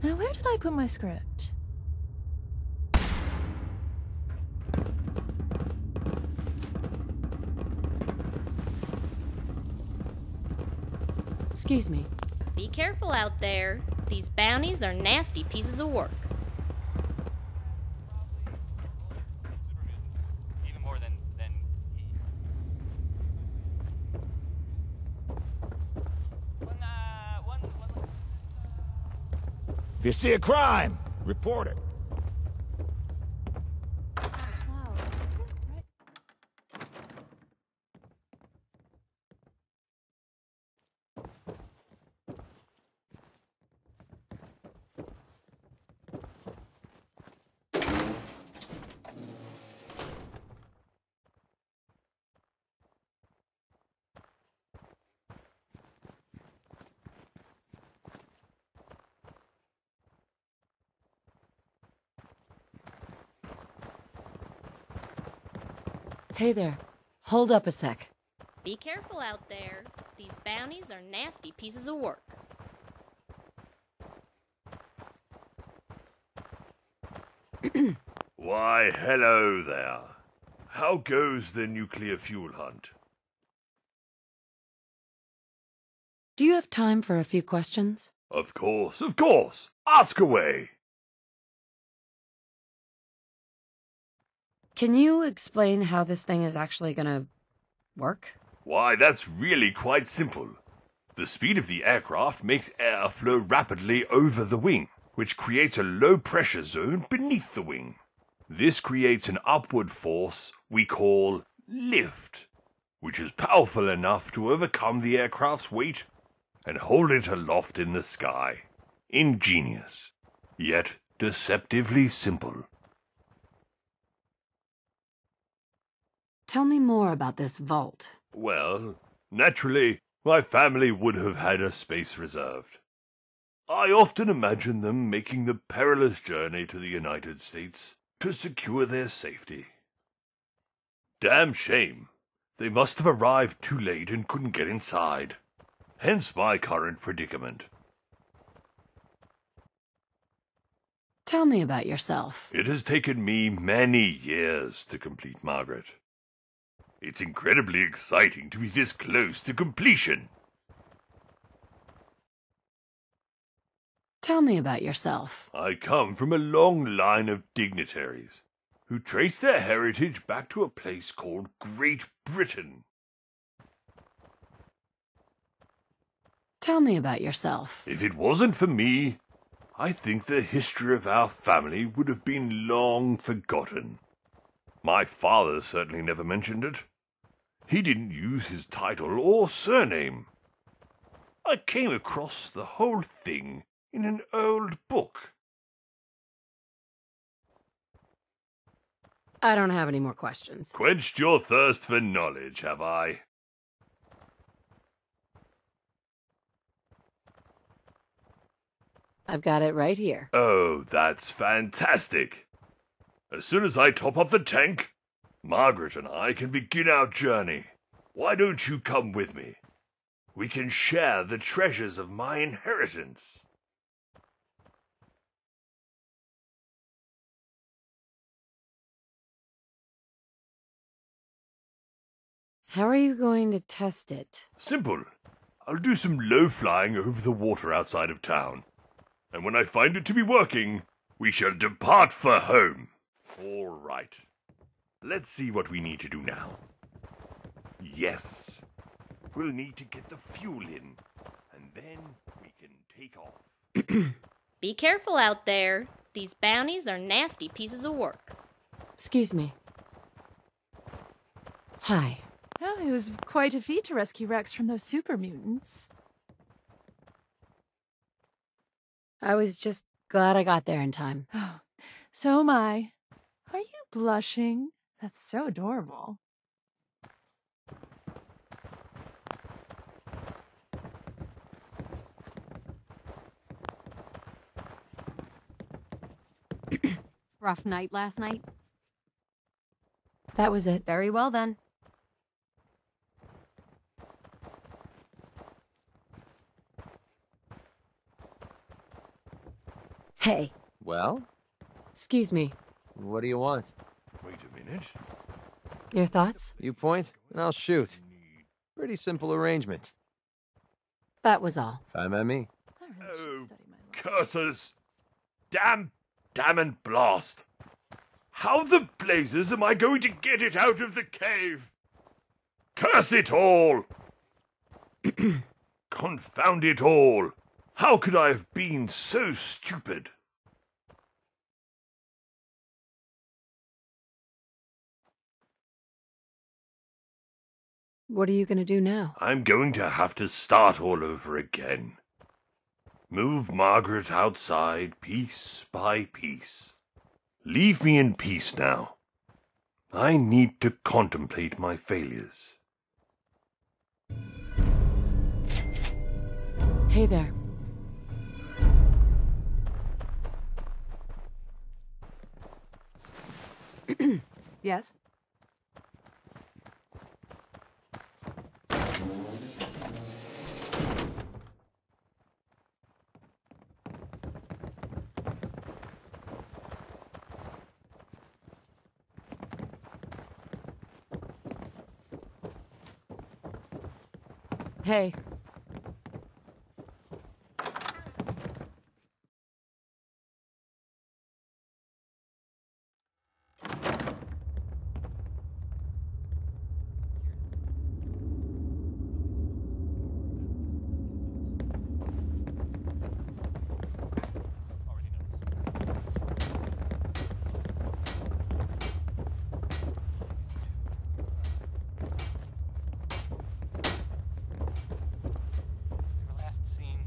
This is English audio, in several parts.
Now, where did I put my script? Excuse me. Be careful out there. These bounties are nasty pieces of work. Even more than he. If you see a crime, report it. Wow. Right. Hey there. Hold up a sec. Be careful out there. These bounties are nasty pieces of work. Why, hello there. How goes the nuclear fuel hunt? Do you have time for a few questions? Of course, of course. Ask away. Can you explain how this thing is actually gonna work? Why, that's really quite simple. The speed of the aircraft makes air flow rapidly over the wing, which creates a low-pressure zone beneath the wing. This creates an upward force we call lift, which is powerful enough to overcome the aircraft's weight and hold it aloft in the sky. Ingenious, yet deceptively simple. Tell me more about this vault. Well, naturally, my family would have had a space reserved. I often imagine them making the perilous journey to the United States to secure their safety. Damn shame. They must have arrived too late and couldn't get inside. Hence my current predicament. Tell me about yourself. It has taken me many years to complete Margaret. It's incredibly exciting to be this close to completion. Tell me about yourself. I come from a long line of dignitaries who trace their heritage back to a place called Great Britain. Tell me about yourself. If it wasn't for me, I think the history of our family would have been long forgotten. My father certainly never mentioned it. He didn't use his title or surname. I came across the whole thing in an old book. I don't have any more questions. Quenched your thirst for knowledge, have I? I've got it right here. Oh, that's fantastic. As soon as I top up the tank, Margaret and I can begin our journey. Why don't you come with me? We can share the treasures of my inheritance. How are you going to test it? Simple. I'll do some low flying over the water outside of town. And when I find it to be working, we shall depart for home. All right. Let's see what we need to do now. Yes. We'll need to get the fuel in, and then we can take off. Be careful out there. These bounties are nasty pieces of work. Excuse me. Hi. Oh, it was quite a feat to rescue Rex from those super mutants. I was just glad I got there in time. Oh, so am I. Are you blushing? That's so adorable. Rough night last night? That was it. Very well then. Hey, Well, excuse me. what do you want? Wait a minute. Your thoughts? You point, and I'll shoot. Pretty simple arrangement. That was all. Fine by me. I really should Oh, study my life. curses! Damn and blast! How the blazes am I going to get it out of the cave? Curse it all! Confound it all! How could I have been so stupid? What are you gonna do now? I'm going to have to start all over again. Move Margaret outside piece by piece. Leave me in peace now. I need to contemplate my failures. Hey there. Yes? Hey. Last seen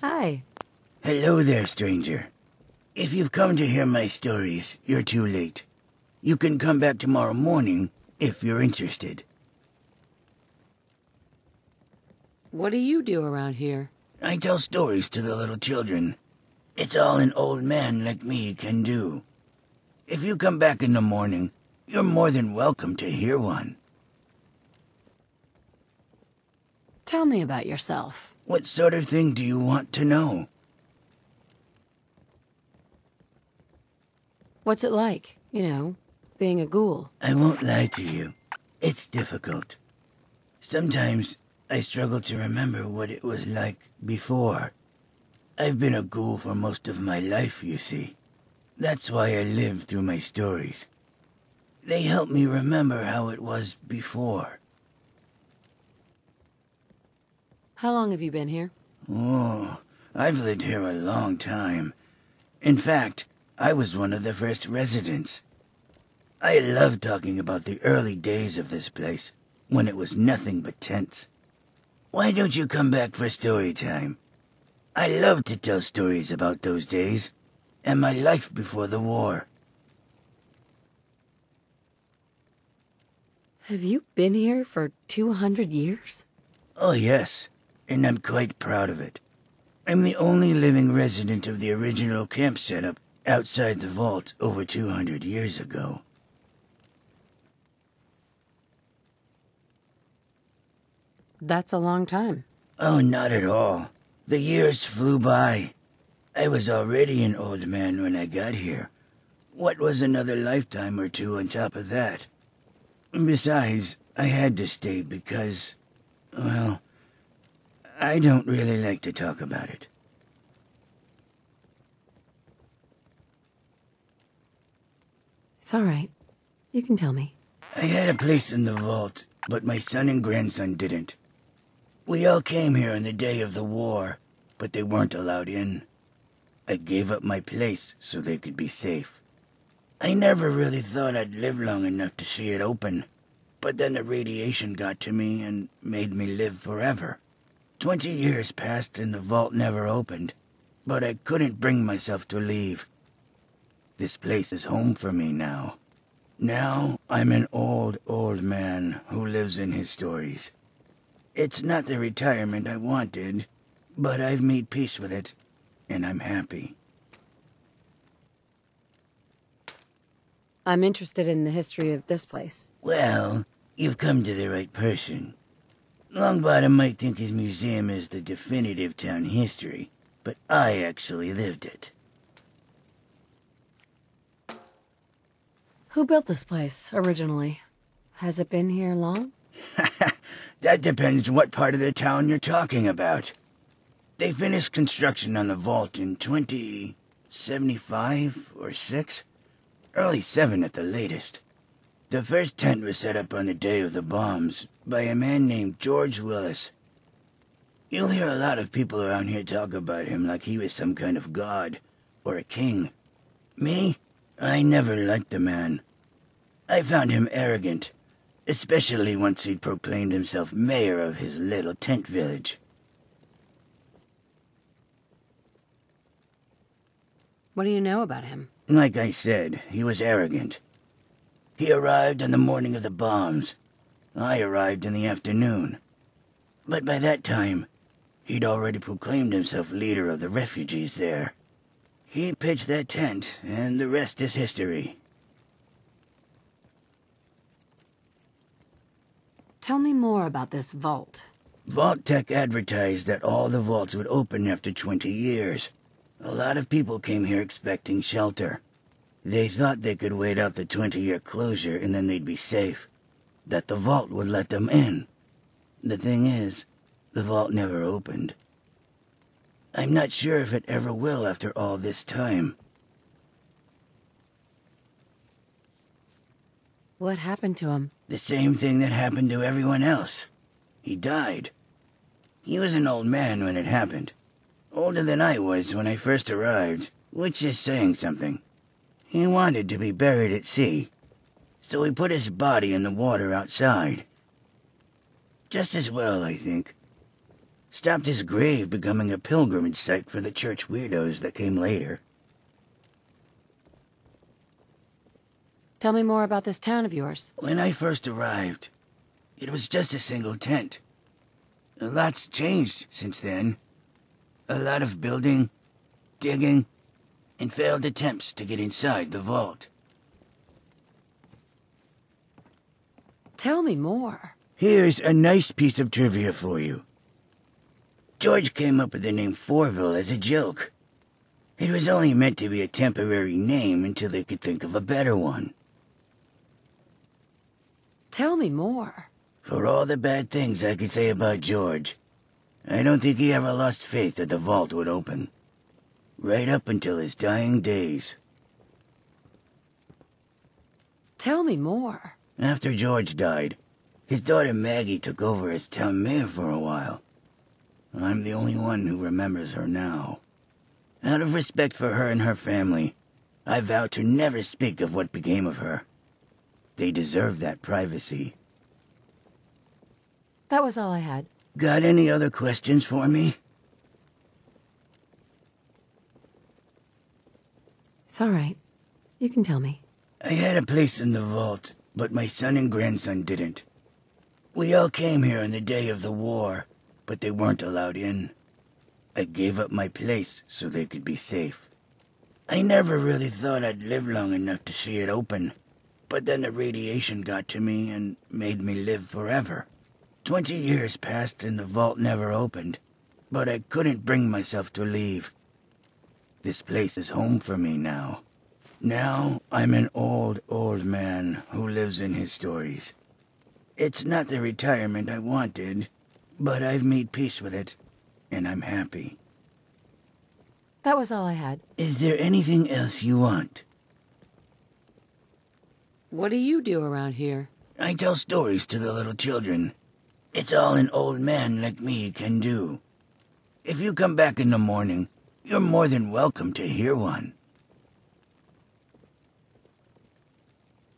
Hi. Hello there, stranger. If you've come to hear my stories, you're too late. You can come back tomorrow morning if you're interested. What do you do around here? I tell stories to the little children. It's all an old man like me can do. If you come back in the morning, you're more than welcome to hear one. Tell me about yourself. What sort of thing do you want to know? What's it like, being a ghoul? I won't lie to you. It's difficult. Sometimes I struggle to remember what it was like before. I've been a ghoul for most of my life, you see. That's why I live through my stories. They help me remember how it was before. How long have you been here? Oh, I've lived here a long time. In fact, I was one of the first residents. I love talking about the early days of this place, when it was nothing but tents. Why don't you come back for story time? I love to tell stories about those days, and my life before the war. Have you been here for 200 years? Oh yes, and I'm quite proud of it. I'm the only living resident of the original camp setup outside the vault over 200 years ago. That's a long time. Oh, not at all. The years flew by. I was already an old man when I got here. What was another lifetime or two on top of that? Besides, I had to stay because, well, I don't really like to talk about it. It's all right. You can tell me. I had a place in the vault, but my son and grandson didn't. We all came here on the day of the war, but they weren't allowed in. I gave up my place so they could be safe. I never really thought I'd live long enough to see it open, but then the radiation got to me and made me live forever. 20 years passed and the vault never opened, but I couldn't bring myself to leave. This place is home for me now. Now I'm an old man who lives in his stories. It's not the retirement I wanted, but I've made peace with it, and I'm happy. I'm interested in the history of this place. Well, you've come to the right person. Longbottom might think his museum is the definitive town history, but I actually lived it. Who built this place, originally? Has it been here long? That depends what part of the town you're talking about. They finished construction on the vault in 2075 or 6? Early 7 at the latest. The first tent was set up on the day of the bombs by a man named George Willis. You'll hear a lot of people around here talk about him like he was some kind of god or a king. Me? I never liked the man. I found him arrogant, especially once he'd proclaimed himself mayor of his little tent village. What do you know about him? Like I said, he was arrogant. He arrived on the morning of the bombs. I arrived in the afternoon. But by that time, he'd already proclaimed himself leader of the refugees there. He pitched that tent, and the rest is history. Tell me more about this vault. Vault Tech advertised that all the vaults would open after 20 years. A lot of people came here expecting shelter. They thought they could wait out the 20-year closure and then they'd be safe. That the vault would let them in. The thing is, the vault never opened. I'm not sure if it ever will after all this time. What happened to him? The same thing that happened to everyone else. He died. He was an old man when it happened. Older than I was when I first arrived, which is saying something. He wanted to be buried at sea, so he put his body in the water outside. Just as well, I think. Stopped his grave becoming a pilgrimage site for the church weirdos that came later. Tell me more about this town of yours. When I first arrived, it was just a single tent. A lot's changed since then. A lot of building, digging, and failed attempts to get inside the vault. Tell me more. Here's a nice piece of trivia for you. George came up with the name Fourville as a joke. It was only meant to be a temporary name until they could think of a better one. Tell me more. For all the bad things I could say about George, I don't think he ever lost faith that the vault would open. Right up until his dying days. Tell me more. After George died, his daughter Maggie took over as town mayor for a while. I'm the only one who remembers her now. Out of respect for her and her family, I vow to never speak of what became of her. They deserve that privacy. That was all I had. Got any other questions for me? It's all right. You can tell me. I had a place in the vault, but my son and grandson didn't. We all came here in the day of the war, but they weren't allowed in. I gave up my place so they could be safe. I never really thought I'd live long enough to see it open, but then the radiation got to me and made me live forever. 20 years passed and the vault never opened, but I couldn't bring myself to leave. This place is home for me now. Now I'm an old man who lives in his stories. It's not the retirement I wanted, but I've made peace with it, and I'm happy. That was all I had. Is there anything else you want? What do you do around here? I tell stories to the little children. It's all an old man like me can do. If you come back in the morning, you're more than welcome to hear one.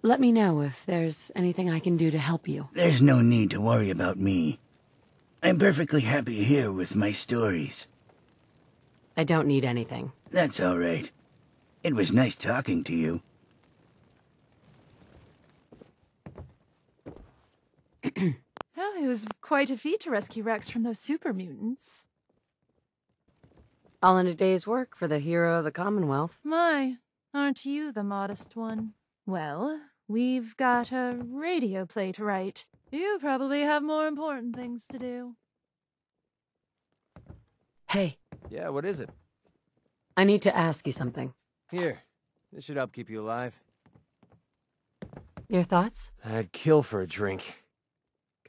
Let me know if there's anything I can do to help you. There's no need to worry about me. I'm perfectly happy here with my stories. I don't need anything. That's all right. It was nice talking to you. Oh, it was quite a feat to rescue Rex from those super mutants. All in a day's work for the hero of the Commonwealth. My, aren't you the modest one? Well, we've got a radio play to write. You probably have more important things to do. Hey, Yeah, what is it? I need to ask you something. Here. This should help keep you alive. Your thoughts? I'd kill for a drink.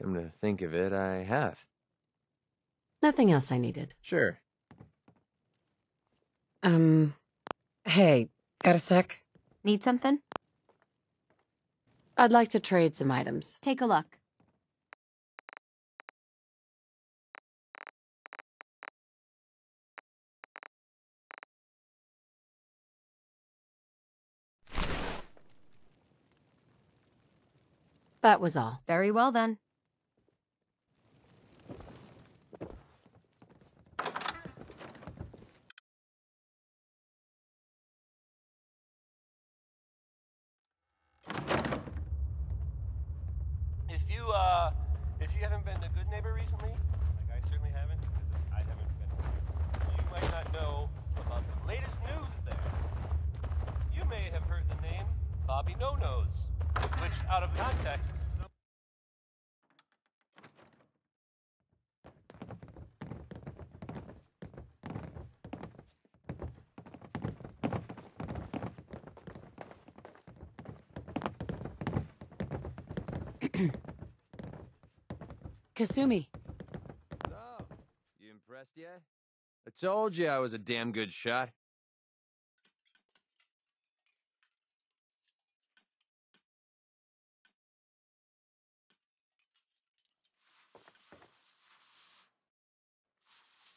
Come to think of it, I have. Nothing else I needed. Sure. Hey, got a sec? Need something? I'd like to trade some items. Take a look. That was all. Very well then. If you haven't been a good neighbor recently, like I certainly haven't, because I haven't been, you might not know about the latest news there. You may have heard the name Bobby No-Nose, which, out of context, Kasumi. So, you impressed yet? I told you I was a damn good shot.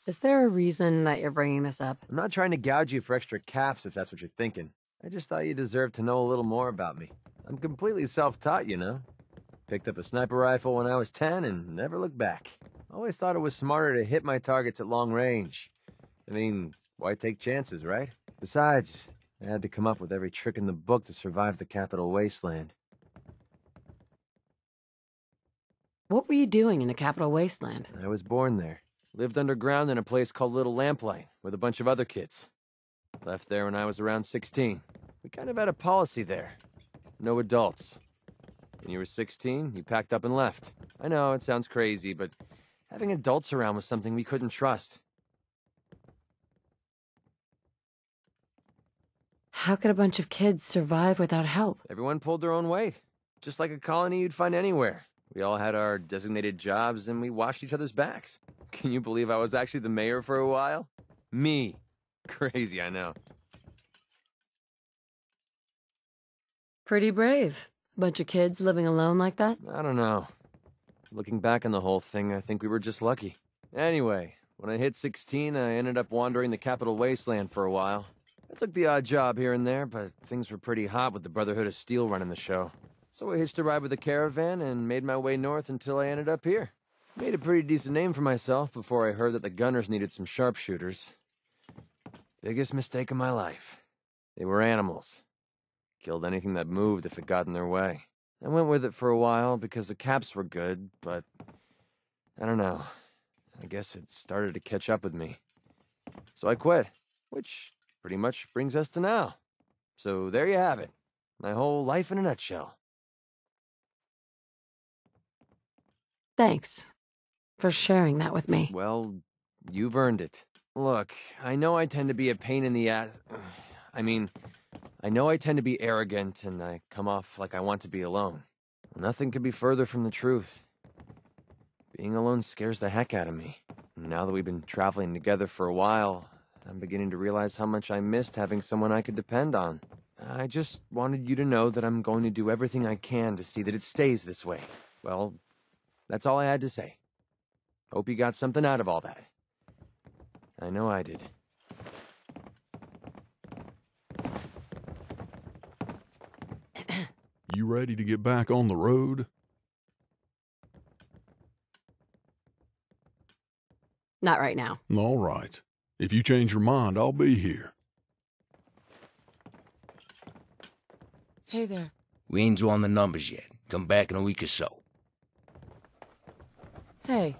Is there a reason that you're bringing this up? I'm not trying to gouge you for extra caps if that's what you're thinking. I just thought you deserved to know a little more about me. I'm completely self-taught, you know. Picked up a sniper rifle when I was 10 and never looked back. Always thought it was smarter to hit my targets at long range. I mean, why take chances, right? Besides, I had to come up with every trick in the book to survive the Capital Wasteland. What were you doing in the Capital Wasteland? I was born there. Lived underground in a place called Little Lamplight with a bunch of other kids. Left there when I was around 16. We kind of had a policy there. No adults. When you were 16, you packed up and left. I know, it sounds crazy, but having adults around was something we couldn't trust. How could a bunch of kids survive without help? Everyone pulled their own weight. Just like a colony you'd find anywhere. We all had our designated jobs and we watched each other's backs. Can you believe I was actually the mayor for a while? Me. Crazy, I know. Pretty brave. Bunch of kids living alone like that? I don't know. Looking back on the whole thing, I think we were just lucky. Anyway, when I hit 16, I ended up wandering the Capital Wasteland for a while. I took the odd job here and there, but things were pretty hot with the Brotherhood of Steel running the show. So I hitched a ride with a caravan and made my way north until I ended up here. Made a pretty decent name for myself before I heard that the gunners needed some sharpshooters. Biggest mistake of my life. They were animals. Killed anything that moved if it got in their way. I went with it for a while because the caps were good, but I don't know. I guess it started to catch up with me. So I quit, which pretty much brings us to now. So there you have it. My whole life in a nutshell. Thanks for sharing that with me. Well, you've earned it. Look, I know I tend to be a pain in the ass. I know I tend to be arrogant and I come off like I want to be alone. Nothing could be further from the truth. Being alone scares the heck out of me. Now that we've been traveling together for a while, I'm beginning to realize how much I missed having someone I could depend on. I just wanted you to know that I'm going to do everything I can to see that it stays this way. Well, that's all I had to say. Hope you got something out of all that. I know I did. You ready to get back on the road? Not right now. All right. If you change your mind, I'll be here. Hey there. We ain't drawn the numbers yet. Come back in a week or so. Hey.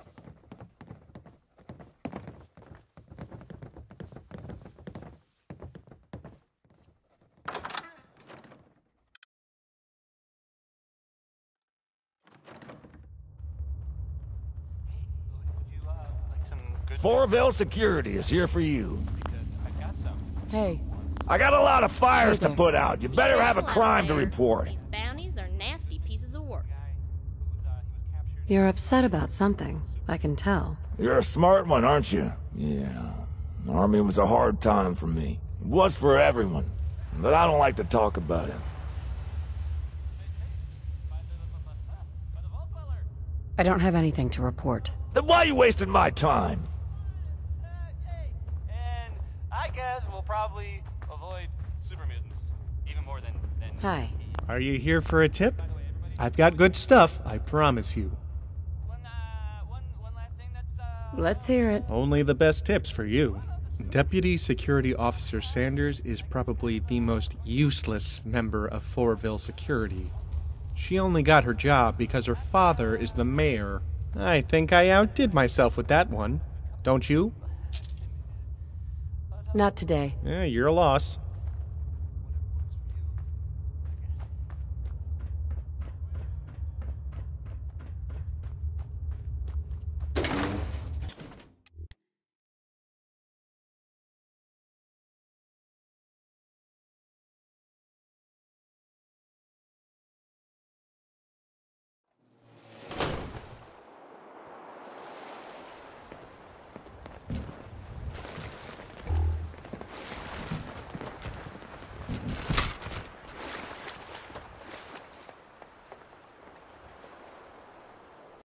Fourville Security is here for you. Hey. I got a lot of fires to put out. You better have a crime to report. These bounties are nasty pieces of work. You're upset about something, I can tell. You're a smart one, aren't you? Yeah. The Army was a hard time for me. It was for everyone. But I don't like to talk about it. I don't have anything to report. Then why are you wasting my time? And I guess we'll probably avoid super mutants even more than Hi. Are you here for a tip? I've got good stuff, I promise you. One last thing that's Let's hear it. Only the best tips for you. Deputy Security Officer Sanders is probably the most useless member of Fourville Security. She only got her job because her father is the mayor. I think I outdid myself with that one. Don't you? Not today. Yeah, you're a loss.